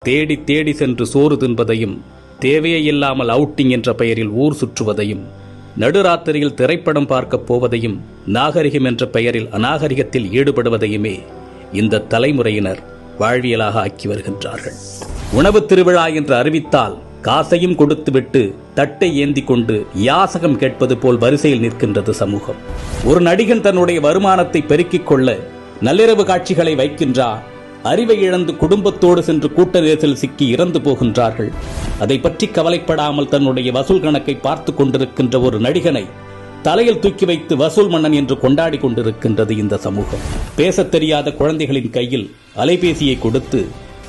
தேடி தேடி சென்று சோறு தின்பதையும், தேவையே இல்லாமல் அவுட்டிங் என்ற பெயரில் ஊர் சுற்றுவதையும், நடுராத்திரியில் திரைப்படம் பார்க்கப் போவதையும், நாகரிகம் என்ற பெயரில் அநாகரிகத்தில் ஈடுபடுவதையுமே இந்த தலைமுறையினர் வாழ்வியலாக ஆக்கி வருகின்றார்கள். உணவு திருவிழா என்று அறிவித்தால் காசையும் கொடுத்துவிட்டு தட்டை ஏந்தி கொண்டு யாசகம் கேட்பது போல் வரிசையில் நிற்கின்றது சமூகம். ஒரு நடிகன் தன்னுடைய வருமானத்தை பெருக்கிக் கொள்ள நள்ளிரவு காட்சிகளை வைக்கின்றார். அறிவை இழந்து குடும்பத்தோடு சென்று கூட்ட நெரிசல் சிக்கி இறந்து போகின்றார்கள். அதை பற்றி கவலைப்படாமல் தன்னுடைய வசூல் கணக்கை பார்த்து கொண்டிருக்கின்ற ஒரு நடிகனை தலையில் தூக்கி வைத்து வசூல் மன்னன் என்று கொண்டாடி கொண்டிருக்கின்றது இந்த சமூகம். பேசத் தெரியாத குழந்தைகளின் கையில் அலைபேசியை கொடுத்து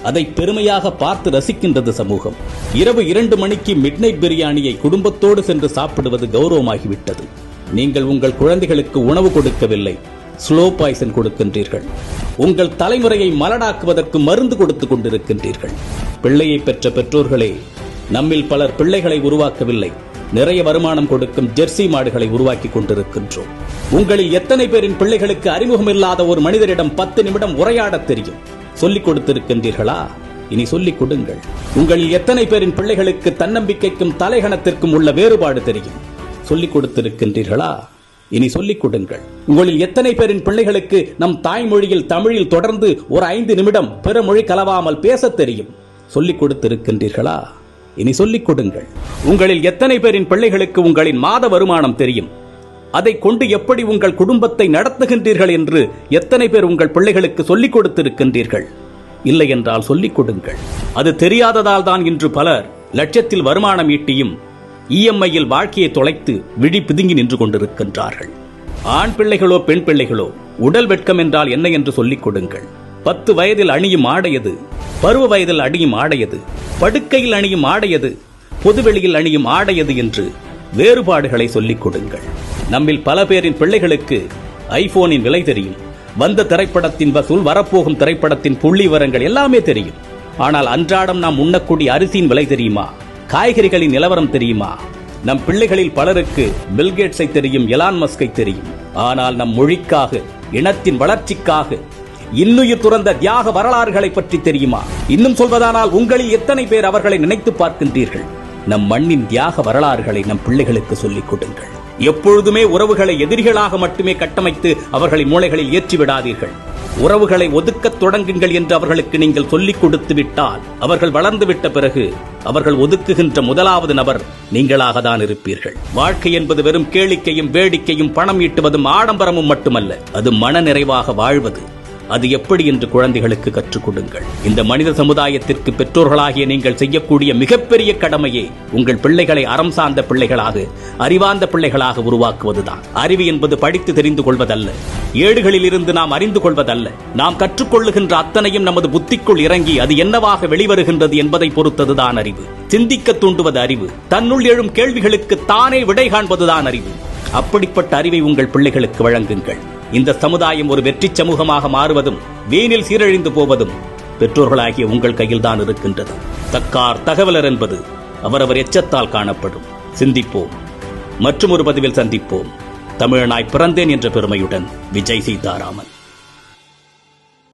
அதை பெருமையாக பார்த்து ரசிக்கின்றது சமூகம். இரவு 2 மணிக்கு மிட்நைட் பிரியாணியை குடும்பத்தோடு சென்று சாப்பிடுவது கௌரவமாகிவிட்டது. நீங்கள் உங்கள் குழந்தைகளுக்கு உணவு கொடுக்கவில்லை, ஸ்லோ பாய்சன் கொடுக்கின்றீர்கள். உங்கள் தலைமுறையை மலடாக்குவதற்கு மருந்து கொடுத்துக் கொண்டிருக்கின்றீர்கள். பிள்ளையை பெற்ற பெற்றோர்களே, நம்மில் பலர் பிள்ளைகளை உருவாக்கவில்லை, நிறைய வருமானம் கொடுக்கும் ஜெர்சி மாடுகளை உருவாக்கி கொண்டிருக்கின்றோம். உங்களில் எத்தனை பேரின் பிள்ளைகளுக்கு அறிமுகமில்லாத ஒரு மனிதரிடம் 10 நிமிடம் உரையாட தெரியும்? சொல்லிக் கொடுத்திருக்கின்றீர்களா? இனி சொல்லிக் கொடுங்கள். உங்களில் எத்தனை பேரின் பிள்ளைகளுக்கு தன்னம்பிக்கைக்கும் தலைகணத்திற்கும் உள்ள வேறுபாடு தெரியும்? சொல்லிக் கொடுத்திருக்கின்றீர்களா? இனி சொல்லிக் கொடுங்கள். உங்களில் எத்தனை பேரின் பிள்ளைகளுக்கு நம் தாய்மொழியில் தமிழில் தொடர்ந்து ஒரு 5 நிமிடம் பிற மொழி கலவாமல் பேச தெரியும்? சொல்லிக் கொடுத்திருக்கின்றீர்களா? இனி சொல்லிக் கொடுங்கள். உங்களில் எத்தனை பேரின் பிள்ளைகளுக்கு உங்களின் மாத வருமானம் தெரியும்? அதை கொண்டு எப்படி உங்கள் குடும்பத்தை நடத்துகின்றீர்கள் என்று எத்தனை பேர் உங்கள் பிள்ளைகளுக்கு சொல்லிக் கொடுத்திருக்கின்றீர்கள்? இல்லை என்றால் சொல்லிக் கொடுங்கள். அது தெரியாததால் தான் இன்று பலர் லட்சத்தில் வருமானம் ஈட்டியும் இஎம்ஐயில் வாழ்க்கையை தொலைத்து விழி பிதுங்கி நின்று கொண்டிருக்கின்றார்கள். ஆண் பிள்ளைகளோ பெண் பிள்ளைகளோ, உடல் வெட்கம் என்றால் என்ன என்று சொல்லிக் கொடுங்கள். 10 வயதில் அணியும் ஆடையது, பருவ வயதில் அணியும் ஆடையது, படுக்கையில் அணியும் ஆடையது, பொதுவெளியில் அணியும் ஆடையது என்று வேறுபாடுகளை சொல்லிக் கொடுங்கள். நம்மில் பல பேரின் பிள்ளைகளுக்கு ஐபோனின் விலை தெரியும், வந்த திரைப்படத்தின் வசூல், வரப்போகும் திரைப்படத்தின் புள்ளி விவரங்கள் எல்லாமே தெரியும். ஆனால் அன்றாடம் நாம் உண்ணக்கூடிய அரிசியின் விலை தெரியுமா? காய்கறிகளின் நிலவரம் தெரியுமா? நம் பிள்ளைகளில் பலருக்கு பில்கேட்ஸை தெரியும், எலான் மஸ்கை தெரியும். ஆனால் நம் மொழிக்காக, இனத்தின் வளர்ச்சிக்காக இன்னுயிர் துறந்த தியாக வரலாறுகளை பற்றி தெரியுமா? இன்னும் சொல்வதானால் உங்களில் எத்தனை பேர் அவர்களை நினைத்து பார்க்கின்றீர்கள்? நம் மண்ணின் தியாக வரலாறுகளை நம் பிள்ளைகளுக்கு சொல்லிக் கொடுங்கள். எப்பொழுதுமே உறவுகளை எதிரிகளாக மட்டுமே கட்டமைத்து அவர்களின் மூளைகளில் ஏற்றிவிடாதீர்கள். உறவுகளை ஒதுக்கத் தொடங்குங்கள் என்று அவர்களுக்கு நீங்கள் சொல்லிக் கொடுத்து விட்டால், அவர்கள் வளர்ந்துவிட்ட பிறகு அவர்கள் ஒதுக்குகின்ற முதலாவது நபர் நீங்களாக தான் இருப்பீர்கள். வாழ்க்கை என்பது வெறும் கேளிக்கையும் வேடிக்கையும் பணம் ஈட்டுவதும் ஆடம்பரமும் மட்டுமல்ல, அது மன நிறைவாக வாழ்வது. அது எப்படி என்று குழந்தைகளுக்கு கற்றுக் கொடுங்கள். இந்த மனித சமுதாயத்திற்கு பெற்றோர்களாகிய நீங்கள் செய்யக்கூடிய மிகப்பெரிய கடமையே உங்கள் பிள்ளைகளை அறம் சார்ந்த பிள்ளைகளாக, அறிவார்ந்த பிள்ளைகளாக உருவாக்குவதுதான். அறிவு என்பது படித்து தெரிந்து கொள்வதல்ல, ஏடுகளில் இருந்து நாம் அறிந்து கொள்வதல்ல. நாம் கற்றுக்கொள்ளுகின்ற அத்தனையும் நமது புத்திக்குள் இறங்கி அது என்னவாக வெளிவருகின்றது என்பதை பொறுத்ததுதான் அறிவு. சிந்திக்க தூண்டுவது அறிவு. தன்னுள் எழும் கேள்விகளுக்கு தானே விடை காண்பதுதான் அறிவு. அப்படிப்பட்ட அறிவை உங்கள் பிள்ளைகளுக்கு வழங்குங்கள். இந்த சமுதாயம் ஒரு வெற்றி சமூகமாக மாறுவதும் வீணில் சீரழிந்து போவதும் பெற்றோர்களாகிய உங்கள் கையில் தான் இருக்கின்றது. தக்கார் தகவலர் என்பது அவரவர் எச்சத்தால் காணப்படும். சிந்திப்போம். மற்றும் ஒரு பதிவில் சந்திப்போம். தமிழனாய் பிறந்தேன் என்ற பெருமையுடன் விஜய் சீதாராமன்.